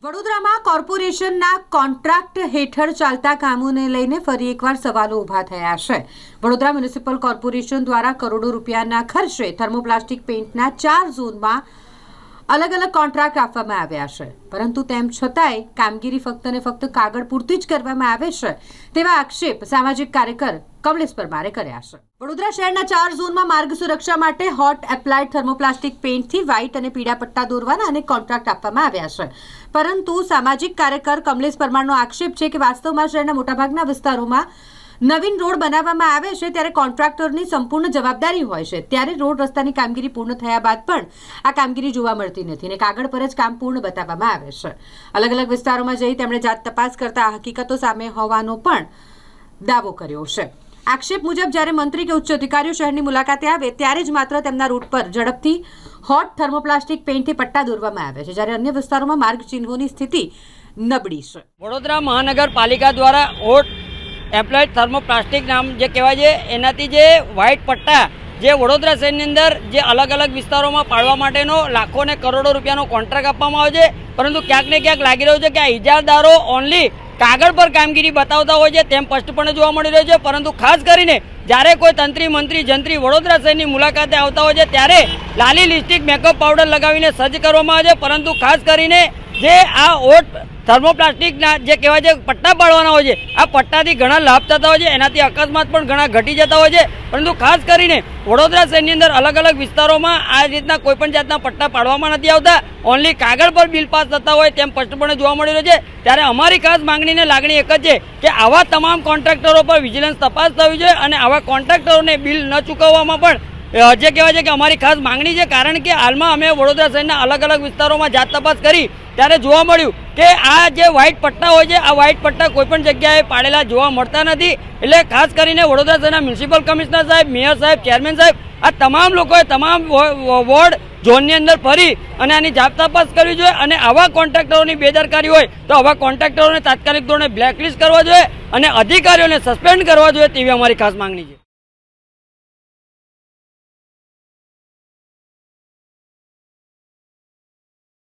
વડોદરામાં કોર્પોરેશનના કોન્ટ્રાક્ટ હેઠળ ચાલતા કામોને લઈને ફરી એકવાર સવાલો ઊભા થયા છે। વડોદરા મ્યુનિસિપલ કોર્પોરેશન દ્વારા કરોડો રૂપિયાના ખર્ચે થર્મોપ્લાસ્ટિક પેઇન્ટના 4 ઝોનમાં અલગ અલગ કોન્ટ્રાક્ટ આપવામાં આવ્યા છે, પરંતુ તેમ છતાંય કામગીરી ફક્ત ને ફક્ત કાગળ પૂરતી જ કરવામાં આવે છે તેવા આક્ષેપ સામાજિક કાર્યકર કમલેશ પરમારે કર્યા છે। વડોદરા શહેરના 4 ઝોનમાં માર્ગ સુરક્ષા માટે હોટ એપ્લાઇડ થર્મોપ્લાસ્ટિક પેઇન્ટથી વ્હાઇટ અને પીળા પટ્ટા દોરવાના અને કોન્ટ્રાક્ટ આપવામાં આવ્યા છે, પરંતુ સામાજિક કાર્યકર કમલેશ પરમારનો આક્ષેપ છે કે વાસ્તવમાં શહેરના મોટાભાગના વિસ્તારોમાં નવીન રોડ બનાવવામાં આવે છે ત્યારે કોન્ટ્રાક્ટરની સંપૂર્ણ જવાબદારી હોય છે, ત્યારે રોડ રસ્તાની કામગીરી પૂર્ણ થયા બાદ પણ આ કામગીરી જોવા મળતી નથી અને કાગળ પર જ કામ પૂર્ણ બતાવવામાં આવે છે। અલગ અલગ વિસ્તારોમાં જઈ તેમણે જાત તપાસ કરતા હકીકતો સામે હોવાનો પણ દાવો કર્યો છે। આક્ષેપ મુજબ જ્યારે મંત્રી કે ઉચ્ચ અધિકારીઓ શહેરની મુલાકાતે આવે ત્યારે જ માત્ર તેમના રૂટ પર ઝડપથી હોટ થર્મોપ્લાસ્ટિક પેઇન્ટથી પટ્ટા દોરવામાં આવે છે, જ્યારે અન્ય વિસ્તારોમાં માર્ગ ચિહ્નોની સ્થિતિ નબળી છે। વડોદરા મહાનગરપાલિકા દ્વારા હોટ એપ્લાઇડ થર્મોપ્લાસ્ટિક નામ જે કહેવાય છે એનાથી જે વ્હાઇટ પટ્ટા જે વડોદરા શહેરની અંદર જે અલગ અલગ વિસ્તારોમાં પાડવા માટેનો લાખો ને કરોડો રૂપિયાનો કોન્ટ્રાક્ટ આપવામાં આવે છે, પરંતુ ક્યાંક ને ક્યાંક લાગી રહ્યું છે કે આ ઇજારદારો ઓનલી કાગળ પર કામગીરી બતાવતા હોય છે તેમ સ્પષ્ટપણે જોવા મળી રહ્યું છે। પરંતુ ખાસ કરીને જ્યારે કોઈ તંત્રી મંત્રી જંત્રી વડોદરા શહેરની મુલાકાતે આવતા હોય છે ત્યારે લાલી લિપસ્ટિક મેકઅપ પાવડર લગાવીને સજ્જ કરવામાં આવે છે, પરંતુ ખાસ કરીને જે આ હોટ થર્મોપ્લાસ્ટિકના જે કહેવાય છે પટ્ટા પાડવાના હોય છે આ પટ્ટાથી ઘણા લાભ થતા હોય છે, એનાથી અકસ્માત પણ ઘણા ઘટી જતા હોય છે, પરંતુ ખાસ કરીને વડોદરા શહેરની અંદર અલગ અલગ વિસ્તારોમાં આ રીતના કોઈપણ જાતના પટ્ટા પાડવામાં નથી આવતા, ઓનલી કાગળ પર બિલ પાસ થતા હોય તેમ સ્પષ્ટપણે જોવા મળી રહ્યું છે। ત્યારે અમારી ખાસ માંગણીને લાગણી એક જ છે કે આવા તમામ કોન્ટ્રાક્ટરો પર વિજિલન્સ તપાસ થવી જોઈએ અને આવા કોન્ટ્રાક્ટરોને બિલ ન ચૂકવવામાં પણ જે કહેવાય છે કે અમારી ખાસ માંગણી છે, કારણ કે હાલમાં અમે વડોદરા શહેરના અલગ અલગ વિસ્તારોમાં જાત તપાસ કરી ત્યારે જોવા મળ્યું કે આ જે વ્હાઇટ પટ્ટા હોય છે આ વ્હાઇટ પટ્ટા કોઈપણ જગ્યાએ પાડેલા જોવા મળતા નથી। એટલે ખાસ કરીને વડોદરા શહેરના મ્યુનિસિપલ કમિશનર સાહેબ, મેયર સાહેબ, ચેરમેન સાહેબ આ તમામ લોકોએ તમામ વોર્ડ ઝોનની અંદર ફરી અને આની જાત તપાસ કરવી જોઈએ અને આવા કોન્ટ્રાક્ટરોની બેદરકારી હોય તો આવા કોન્ટ્રાક્ટરોને તાત્કાલિક ધોરણે બ્લેકલિસ્ટ કરવા જોઈએ અને અધિકારીઓને સસ્પેન્ડ કરવા જોઈએ તેવી અમારી ખાસ માંગણી છે।